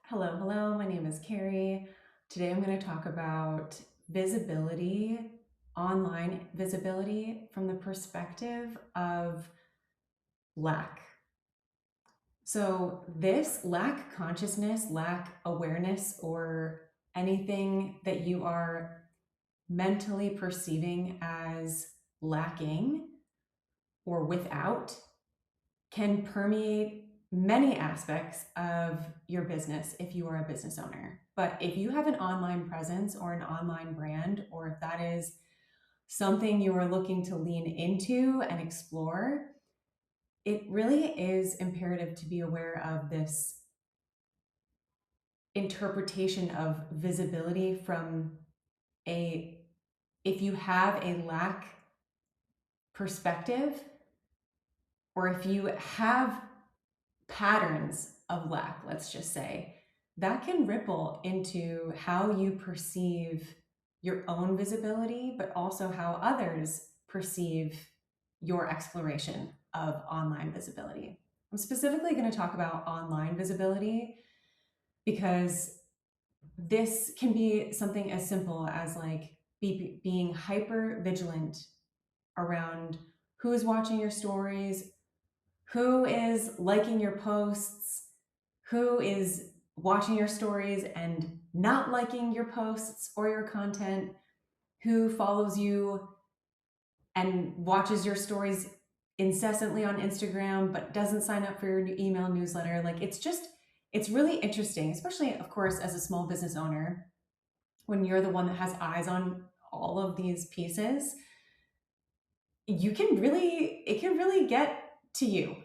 Hello, hello. My name is Carrie. Today I'm going to talk about visibility, online visibility from the perspective of lack. So, this lack consciousness, lack awareness, or anything that you are mentally perceiving as lacking or without can permeate many aspects of your business if you are a business owner. But if you have an online presence or an online brand, or if that is something you are looking to lean into and explore, it really is imperative to be aware of this interpretation of visibility from a, if you have a lack perspective, or if you have patterns of lack, let's just say, that can ripple into how you perceive your own visibility, but also how others perceive your exploration of online visibility. I'm specifically going to talk about online visibility because this can be something as simple as like being hyper vigilant around who is watching your stories, who is liking your posts, who is watching your stories and not liking your posts or your content, who follows you and watches your stories incessantly on Instagram but doesn't sign up for your email newsletter. Like it's really interesting, especially of course as a small business owner, when you're the one that has eyes on all of these pieces, it can really get to you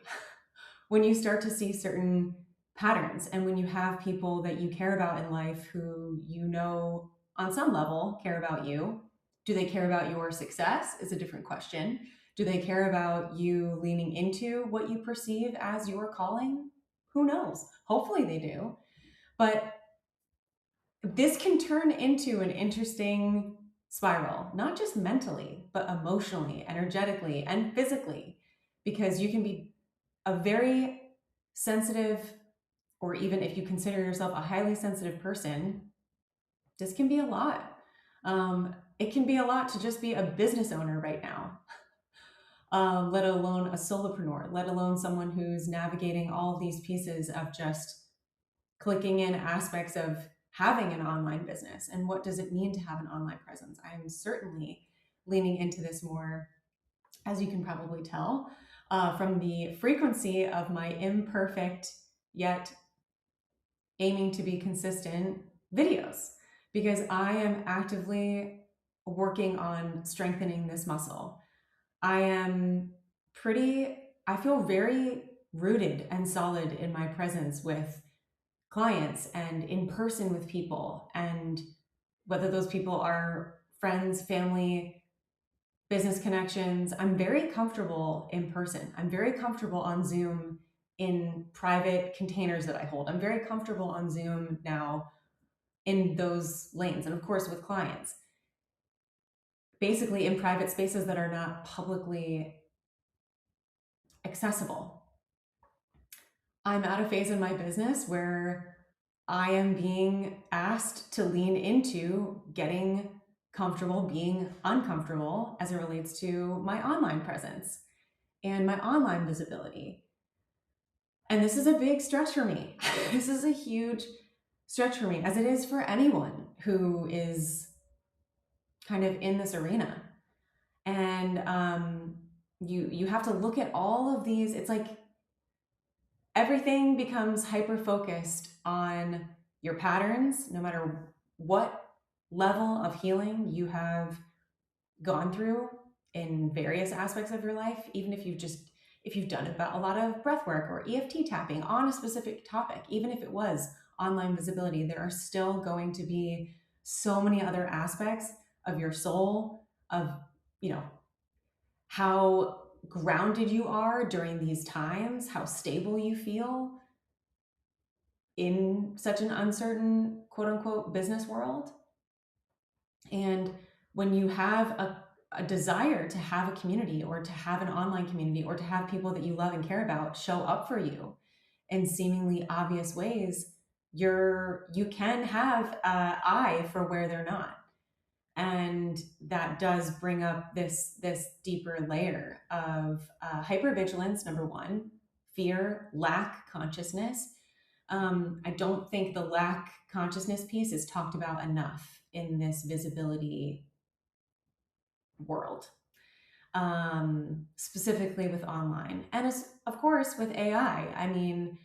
when you start to see certain patterns and when you have people that you care about in life who you know on some level care about you. Do they care about your success is a different question. Do they care about you leaning into what you perceive as your calling? Who knows? Hopefully they do. But this can turn into an interesting spiral, not just mentally, but emotionally, energetically, and physically, because you can be a very sensitive, or even if you consider yourself a highly sensitive person, this can be a lot. It can be a lot to just be a business owner right now, let alone a solopreneur, let alone someone who's navigating all of these pieces of just clicking in aspects of having an online business and what does it mean to have an online presence. I'm certainly leaning into this more, as you can probably tell, from the frequency of my imperfect yet aiming to be consistent videos, because I am actively working on strengthening this muscle. I am I feel very rooted and solid in my presence with clients and in person with people. And whether those people are friends, family, business connections, I'm very comfortable in person. I'm very comfortable on Zoom in private containers that I hold. I'm very comfortable on Zoom now in those lanes. And of course, with clients, basically in private spaces that are not publicly accessible. I'm at a phase in my business where I am being asked to lean into getting comfortable being uncomfortable as it relates to my online presence and my online visibility. And this is a big stretch for me. This is a huge stretch for me, as it is for anyone who is kind of in this arena. And you have to look at all of these. It's like everything becomes hyper focused on your patterns, no matter what level of healing you have gone through in various aspects of your life. Even if you've done about a lot of breath work or EFT tapping on a specific topic, even if it was online visibility, there are still going to be so many other aspects of your soul, of, you know, how grounded you are during these times, how stable you feel in such an uncertain, quote unquote, business world. And when you have a desire to have a community, or to have an online community, or to have people that you love and care about show up for you in seemingly obvious ways, you can have an eye for where they're not, and that does bring up this deeper layer of hypervigilance, number one, fear, lack consciousness. I don't think the lack consciousness piece is talked about enough in this visibility world, specifically with online, and of course with AI. I mean,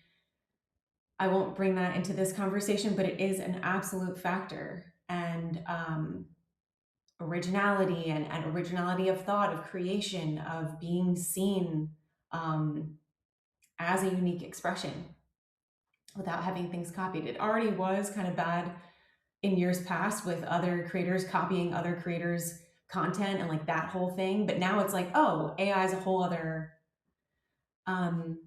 I won't bring that into this conversation, but it is an absolute factor. And originality, and originality of thought, of creation, of being seen um, as a unique expression without having things copied. It already was kind of bad in years past with other creators copying other creators' content and like that whole thing. But now it's like, oh, AI is um,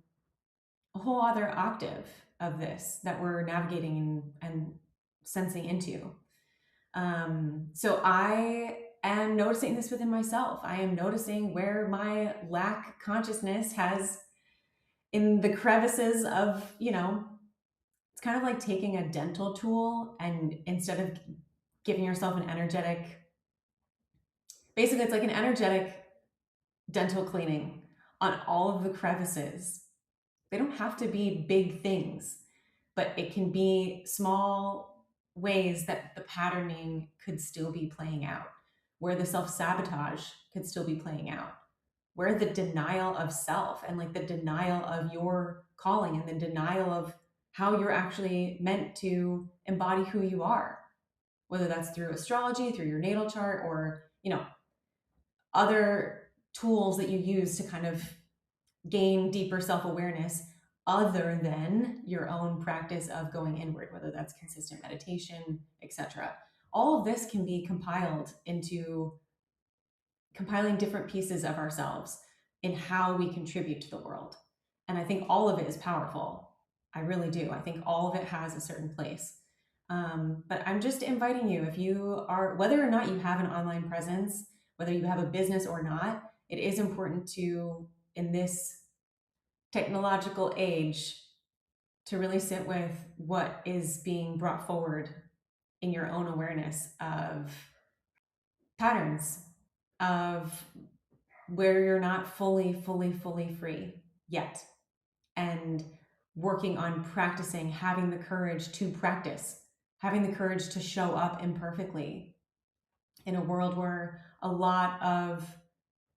a whole other octave of this that we're navigating and sensing into. So I am noticing this within myself. I am noticing where my lack consciousness has, in the crevices of, it's kind of like taking a dental tool, and instead of giving yourself an energetic, basically, it's like an energetic dental cleaning on all of the crevices. They don't have to be big things, but it can be small ways that the patterning could still be playing out, where the self-sabotage could still be playing out, where the denial of self and like the denial of your calling and the denial of how you're actually meant to embody who you are, whether that's through astrology, through your natal chart, or other tools that you use to kind of gain deeper self-awareness, other than your own practice of going inward, whether that's consistent meditation, etc. All of this can be compiled into compiling different pieces of ourselves in how we contribute to the world. And I think all of it is powerful. I really do. I think all of it has a certain place. But I'm just inviting you, if you are, whether or not you have an online presence, whether you have a business or not, it is important to, in this technological age, to really sit with what is being brought forward in your own awareness of patterns, of where you're not fully free yet, and working on practicing, having the courage to practice, having the courage to show up imperfectly in a world where a lot of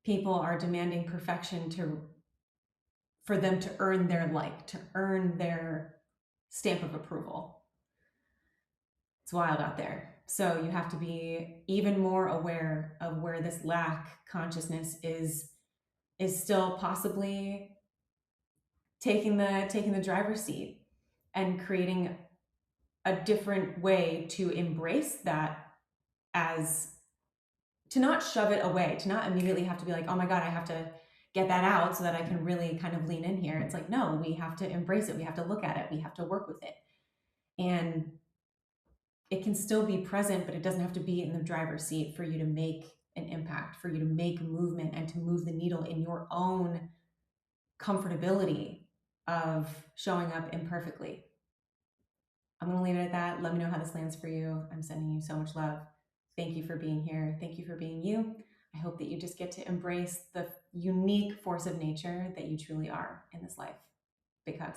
people are demanding perfection for them to earn their like, to earn their stamp of approval. It's wild out there. So you have to be even more aware of where this lack consciousness is still possibly taking the driver's seat, and creating a different way to embrace that, as to not shove it away, to not immediately have to be like, oh my God, I have to get that out so that I can really kind of lean in here. It's like, no, we have to embrace it. We have to look at it. We have to work with it. And it can still be present, but it doesn't have to be in the driver's seat for you to make an impact, for you to make movement and to move the needle in your own comfortability of showing up imperfectly. I'm going to leave it at that. Let me know how this lands for you. I'm sending you so much love. Thank you for being here. Thank you for being you. I hope that you just get to embrace the unique force of nature that you truly are in this life, because